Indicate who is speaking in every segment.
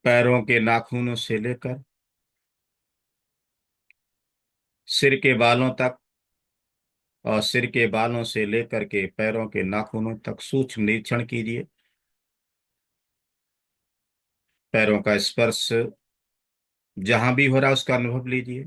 Speaker 1: पैरों के नाखूनों से लेकर सिर के बालों तक, और सिर के बालों से लेकर के पैरों के नाखूनों तक सूक्ष्म निरीक्षण कीजिए। पैरों का स्पर्श जहां भी हो रहा है उसका अनुभव लीजिए।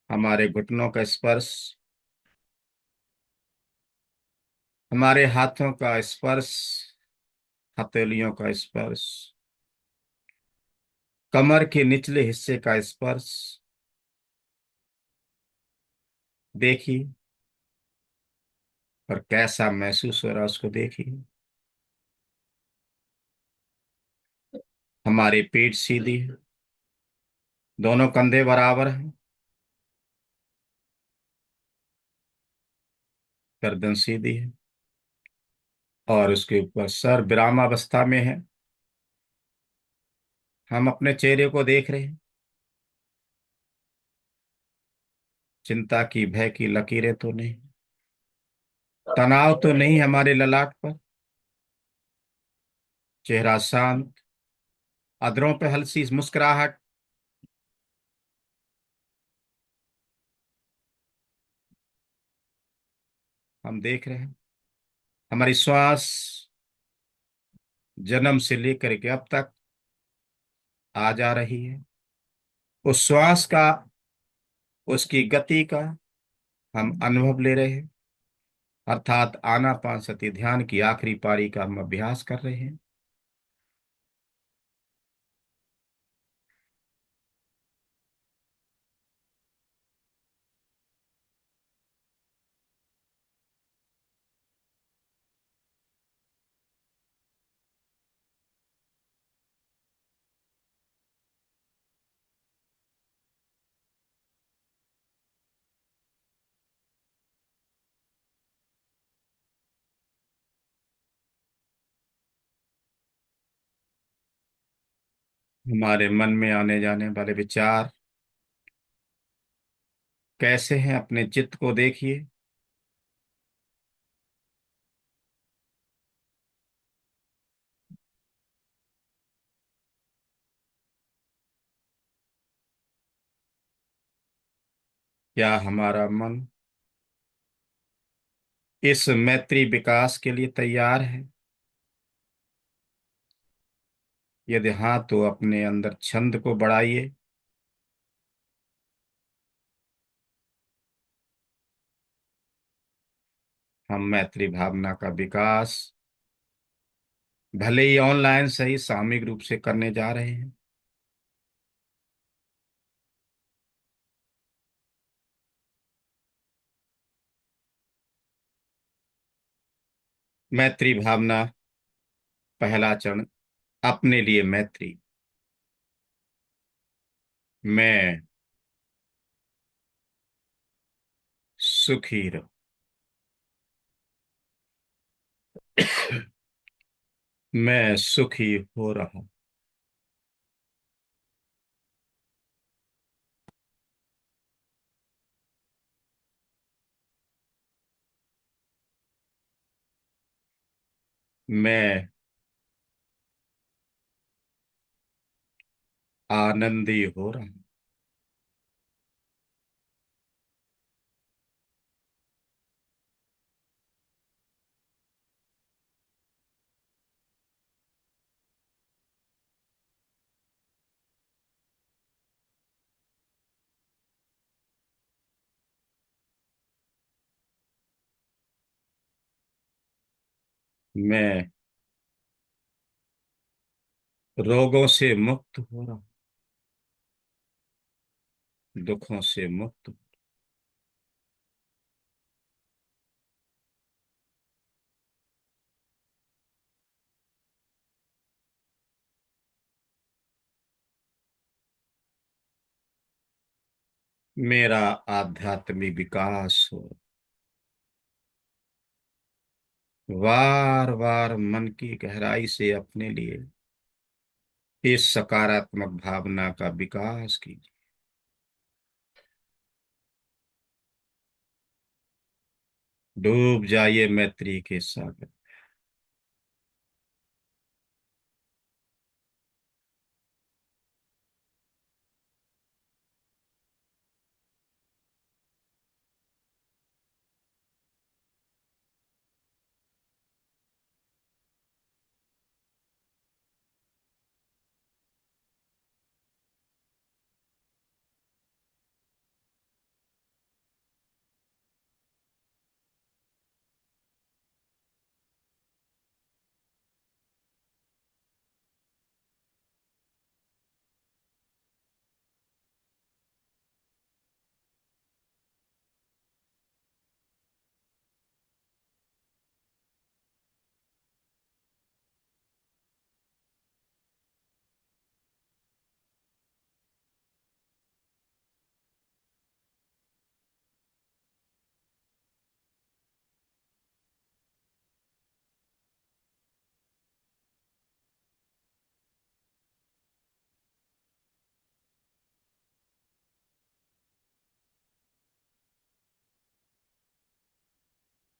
Speaker 1: हमारे घुटनों का स्पर्श, हमारे हाथों का स्पर्श, हथेलियों का स्पर्श, कमर के निचले हिस्से का स्पर्श देखिए। और कैसा महसूस हो रहा है उसको देखिए। हमारी पीठ सीधी है, दोनों कंधे बराबर हैं, गर्दन सीधी है, और उसके ऊपर सर विरामावस्था में है। हम अपने चेहरे को देख रहे हैं। चिंता की, भय की लकीरें तो नहीं, तनाव तो नहीं हमारे ललाट पर। चेहरा शांत, अधरों पे हल्की सी मुस्कुराहट। हम देख रहे हैं हमारी श्वास जन्म से लेकर के अब तक आ जा रही है। उस श्वास का, उसकी गति का हम अनुभव ले रहे हैं। अर्थात आनापानसति ध्यान की आखिरी पारी का हम अभ्यास कर रहे हैं। हमारे मन में आने जाने वाले विचार कैसे हैं, अपने चित्त को देखिए। क्या हमारा मन इस मैत्री विकास के लिए तैयार है? यदि हाँ, तो अपने अंदर छंद को बढ़ाइए। हम मैत्री भावना का विकास भले ही ऑनलाइन सही सामूहिक रूप से करने जा रहे हैं। मैत्री भावना, पहला चरण, अपने लिए मैत्री। मैं सुखी रहूं। मैं सुखी हो रहा हूं। मैं आनंदी हो रहा हूं। मैं रोगों से मुक्त हो रहा हूं, दुखों से मुक्त। मेरा आध्यात्मिक विकास हो। वार वार मन की गहराई से अपने लिए इस सकारात्मक भावना का विकास कीजिए। डूब जाइए मैत्री के सागर।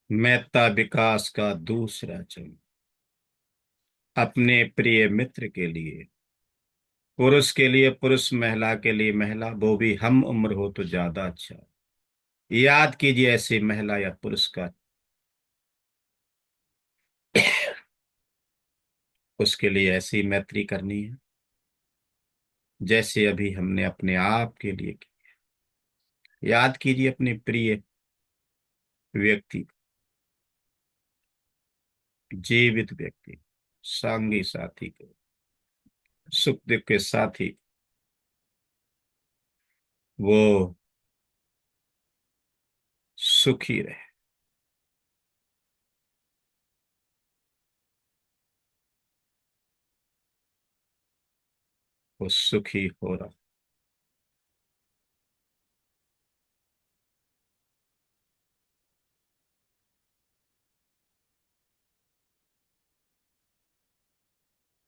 Speaker 1: महत्ता विकास का दूसरा चरण। अपने प्रिय मित्र के लिए पुरुष के लिए पुरुष, महिला के लिए महिला, वो भी हम उम्र हो तो ज्यादा अच्छा। याद कीजिए ऐसी महिला या पुरुष का, उसके लिए ऐसी मैत्री करनी है जैसे अभी हमने अपने आप के लिए की। याद कीजिए अपने प्रिय व्यक्ति, जीवित व्यक्ति, संगी साथी को, सुख दुख के साथी, वो सुखी रहे, वो सुखी हो रहा।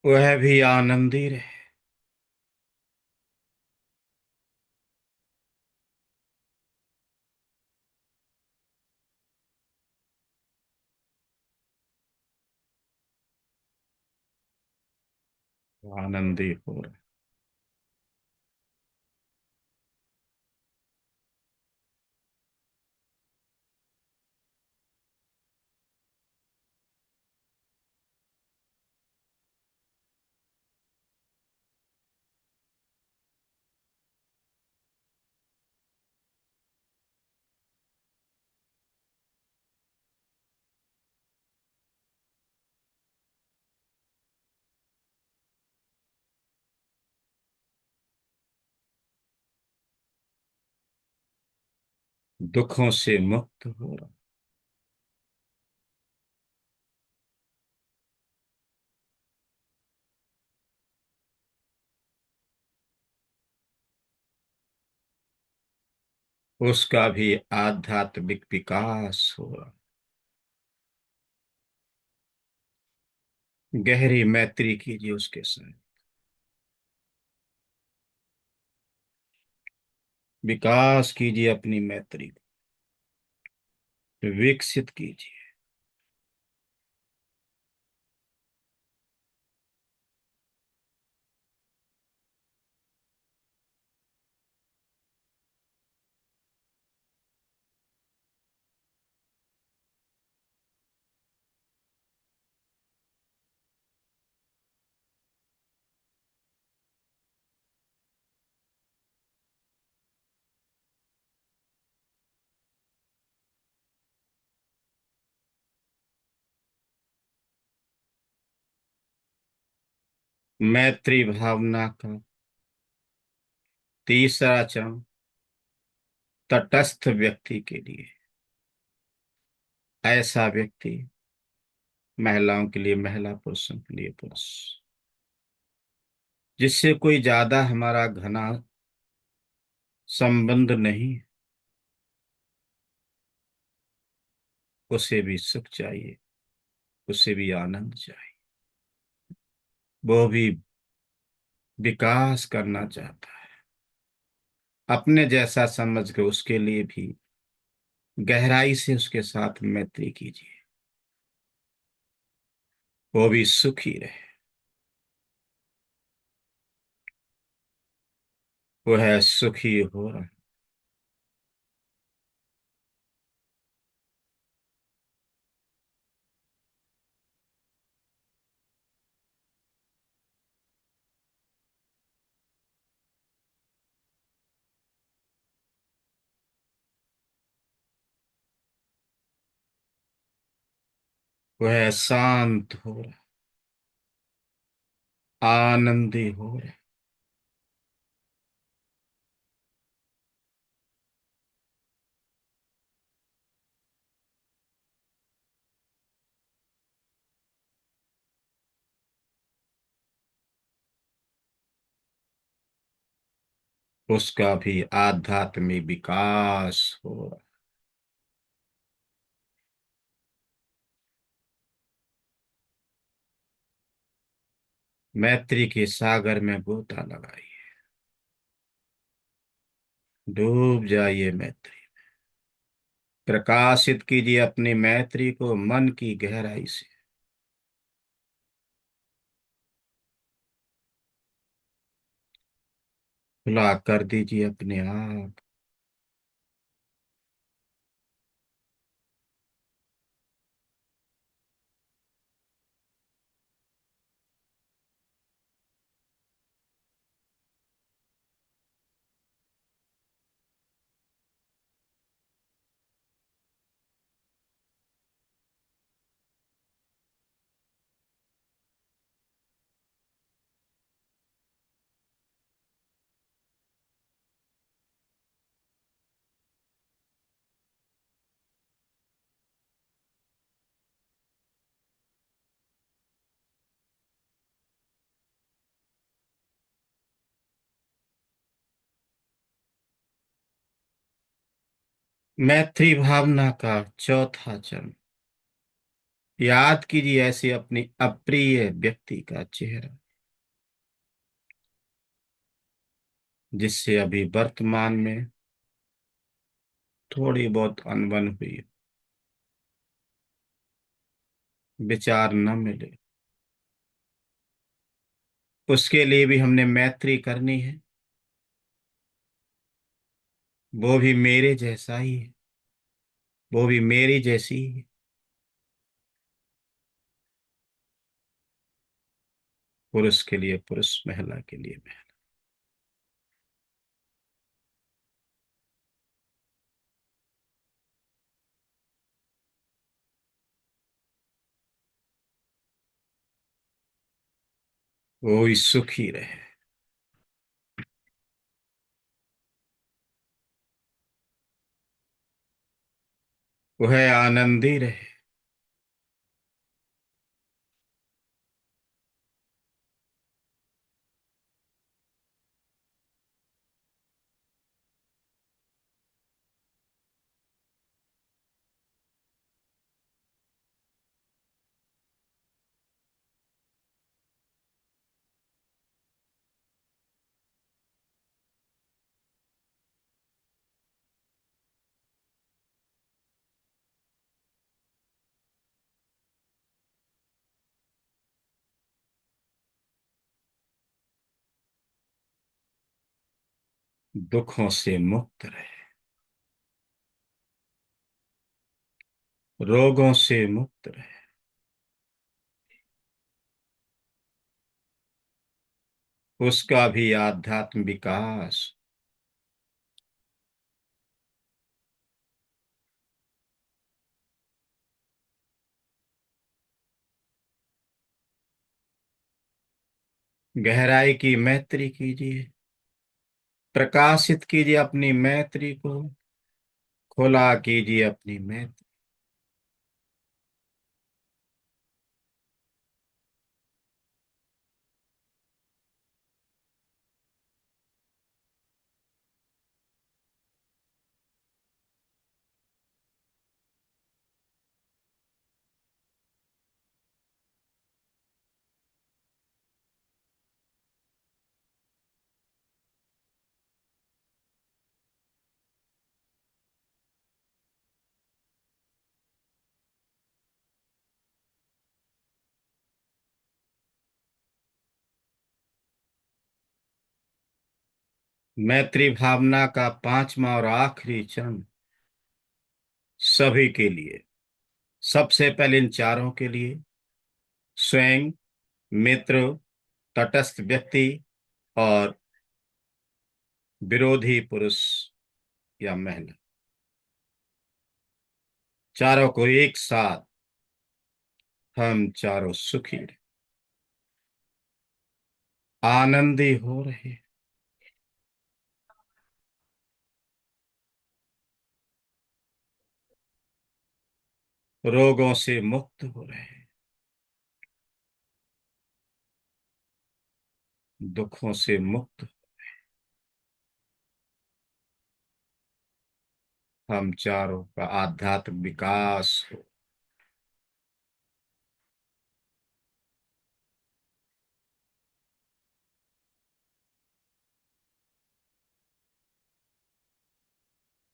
Speaker 1: वह भी आनंदी रहे। आनंदी हो रहा। दुखों से मुक्त हो रहा। उसका भी आध्यात्मिक विकास हो रहा। गहरी मैत्री कीजिए उसके साथ, विकास कीजिए अपनी मैत्री को, विकसित कीजिए। मैत्री भावना का तीसरा चरण, तटस्थ व्यक्ति के लिए। ऐसा व्यक्ति, महिलाओं के लिए महिला, पुरुषों के लिए पुरुष, जिससे कोई ज्यादा हमारा घना संबंध नहीं, उसे भी सुख चाहिए, उसे भी आनंद चाहिए, वो भी विकास करना चाहता है। अपने जैसा समझ के उसके लिए भी गहराई से उसके साथ मैत्री कीजिए, वो भी सुखी रहे। वो है सुखी हो रहा। वो है शांत हो रहा, आनंदी हो रहा। उसका भी आध्यात्मिक विकास हो रहा। मैत्री के सागर में गोता लगाइए, डूब जाइए मैत्री। प्रकाशित कीजिए अपनी मैत्री को मन की गहराई से। खुला कर दीजिए अपने आप। मैत्री भावना का चौथा चरण। याद कीजिए ऐसे अपनी अप्रिय व्यक्ति का चेहरा जिससे अभी वर्तमान में थोड़ी बहुत अनबन हुई, विचार न मिले। उसके लिए भी हमने मैत्री करनी है। वो भी मेरे जैसा ही है, वो भी मेरी जैसी ही है। पुरुष के लिए पुरुष, महिला के लिए महिला। वो ही सुखी रहे। वह आनंदी रहे। दुखों से मुक्त रहे। रोगों से मुक्त रहे। उसका भी आध्यात्म विकास। गहराई की मैत्री कीजिए। प्रकाशित कीजिए अपनी मैत्री को। खुला कीजिए अपनी मैत्री। मैत्री भावना का पांचवा और आखिरी चरण सभी के लिए। सबसे पहले इन चारों के लिए, स्वयं, मित्र, तटस्थ व्यक्ति और विरोधी पुरुष या महिला, चारों को एक साथ। हम चारों सुखी रहे, आनंदी हो रहे, रोगों से मुक्त हो रहे, दुखों से मुक्त। हम चारों का आध्यात्मिक विकास हो।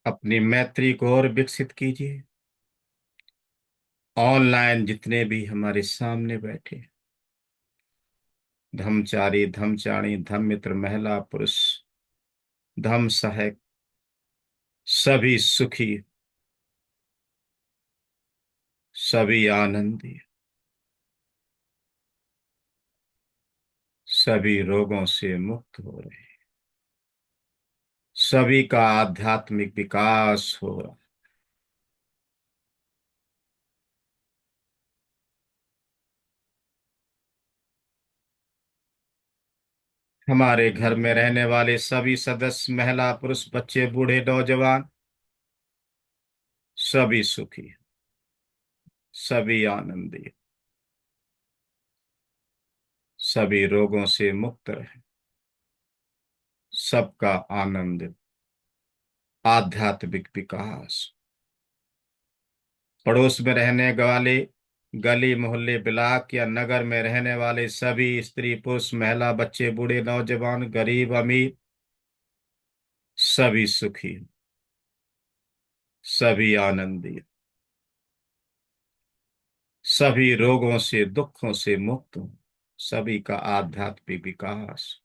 Speaker 1: अपनी मैत्री को और विकसित कीजिए। ऑनलाइन जितने भी हमारे सामने बैठे, धर्मचारी, धर्मचारी, धर्म मित्र, महिला पुरुष, धर्म सहायक, सभी सुखी, सभी आनंदी, सभी रोगों से मुक्त हो रहे, सभी का आध्यात्मिक विकास हो रहा। हमारे घर में रहने वाले सभी सदस्य, महिला पुरुष, बच्चे, बूढ़े, नौजवान, सभी सुखी, सभी आनंदी, सभी रोगों से मुक्त रहे, सबका आनंद, आध्यात्मिक विकास। पड़ोस में रहने वाले, गली मोहल्ले ब्लॉक या नगर में रहने वाले सभी स्त्री पुरुष, महिला, बच्चे, बूढ़े, नौजवान, गरीब अमीर, सभी सुखी, सभी आनंदी, सभी रोगों से, दुखों से मुक्त हो, सभी का आध्यात्मिक विकास।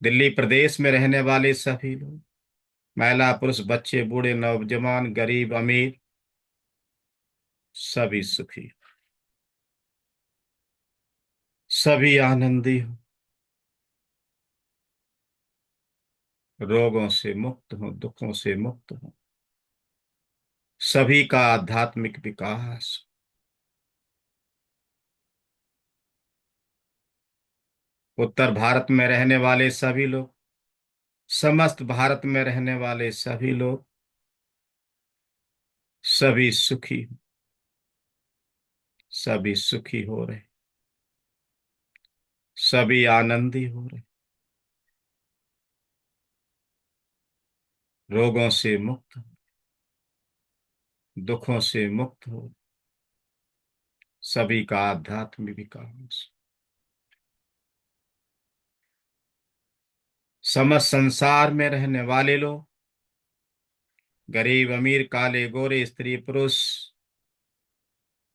Speaker 1: दिल्ली प्रदेश में रहने वाले सभी लोग, महिला पुरुष, बच्चे, बूढ़े, नौजवान, गरीब अमीर, सभी सुखी, सभी आनंदी हो, रोगों से मुक्त हो, दुखों से मुक्त हो, सभी का आध्यात्मिक विकास। उत्तर भारत में रहने वाले सभी लोग, समस्त भारत में रहने वाले सभी लोग, सभी सुखी, सभी सुखी हो रहे, सभी आनंदी हो रहे, रोगों से मुक्त, दुखों से मुक्त हो, सभी का आध्यात्मिक विकास। समस्त संसार में रहने वाले लोग, गरीब अमीर, काले गोरे, स्त्री पुरुष,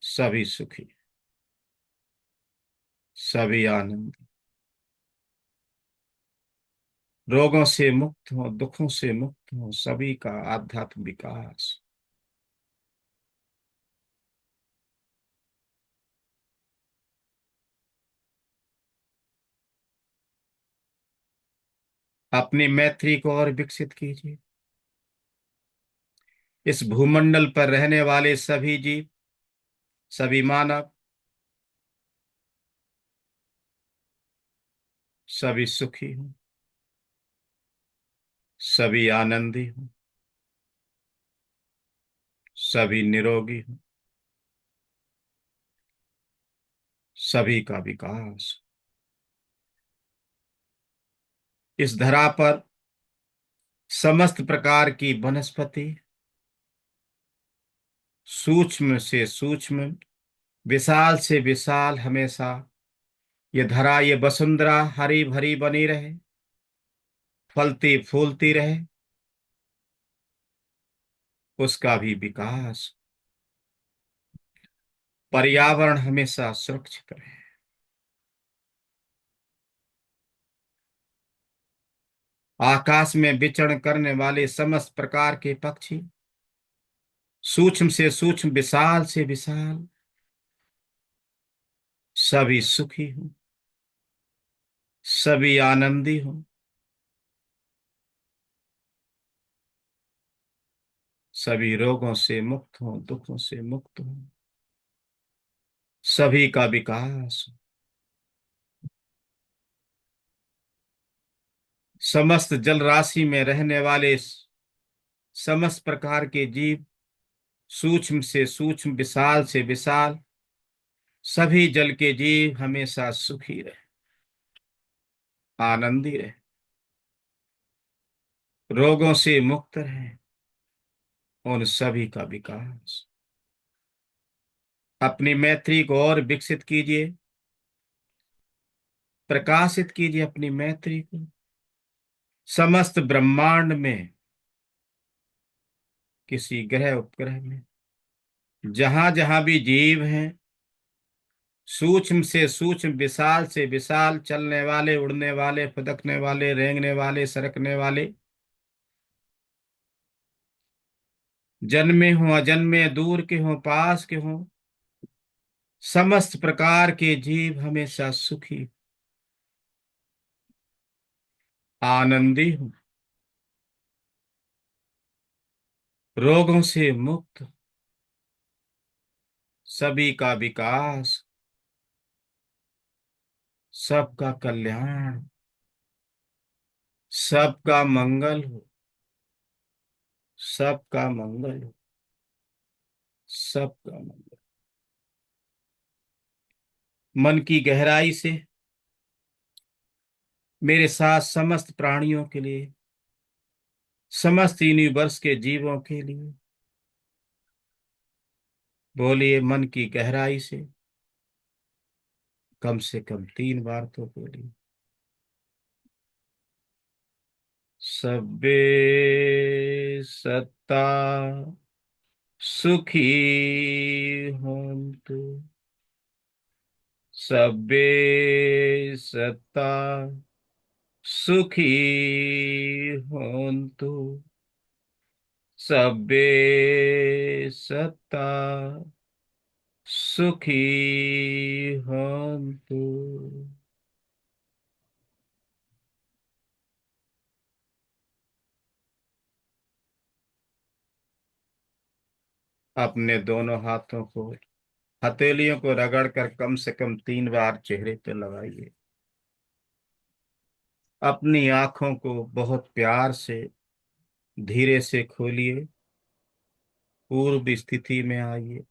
Speaker 1: सभी सुखी, सभी आनंद, रोगों से मुक्त हो, दुखों से मुक्त हो, सभी का आध्यात्मिक विकास। अपनी मैत्री को और विकसित कीजिए। इस भूमंडल पर रहने वाले सभी जीव, सभी मानव, सभी सुखी हो, सभी आनंदी हो, सभी निरोगी हो, सभी का विकास। इस धरा पर समस्त प्रकार की वनस्पति, सूक्ष्म से सूक्ष्म, विशाल से विशाल, हमेशा ये धरा, ये वसुंधरा हरी भरी बनी रहे, फलती फूलती रहे, उसका भी विकास। पर्यावरण हमेशा सुरक्षित रहे। आकाश में विचरण करने वाले समस्त प्रकार के पक्षी, सूक्ष्म से सूक्ष्म, विशाल से विशाल, सभी सुखी हो, सभी आनंदी हो, सभी रोगों से मुक्त हो, दुखों से मुक्त हो, सभी का विकास। समस्त जल राशि में रहने वाले समस्त प्रकार के जीव, सूक्ष्म से सूक्ष्म, विशाल से विशाल, सभी जल के जीव हमेशा सुखी रहे, आनंदी रहे, रोगों से मुक्त रहे, उन सभी का विकास। अपनी मैत्री को और विकसित कीजिए, प्रकाशित कीजिए अपनी मैत्री को। समस्त ब्रह्मांड में, किसी ग्रह उपग्रह में, जहां जहां भी जीव हैं, सूक्ष्म से सूक्ष्म, विशाल से विशाल, चलने वाले, उड़ने वाले, फुदकने वाले, रेंगने वाले, सरकने वाले, जन्मे हों अजन्मे, दूर के हों पास के हों, समस्त प्रकार के जीव हमेशा सुखी, आनंदी हों, रोगों से मुक्त, सभी का विकास, सबका कल्याण, सबका मंगल हो, सबका मंगल हो, सबका मंगल। मन की गहराई से मेरे साथ समस्त प्राणियों के लिए, समस्त यूनिवर्स के जीवों के लिए बोलिए, मन की गहराई से कम 3 बार तो बोलिए। सबे सत्ता सुखी होन्तु, सबे सत्ता सुखी होन्तु, सबे सत्ता सुखी होन्तु। अपने दोनों हाथों को, हथेलियों को रगड़कर कम से कम 3 बार चेहरे पे लगाइए। अपनी आंखों को बहुत प्यार से धीरे से खोलिए, पूर्व स्थिति में आइए।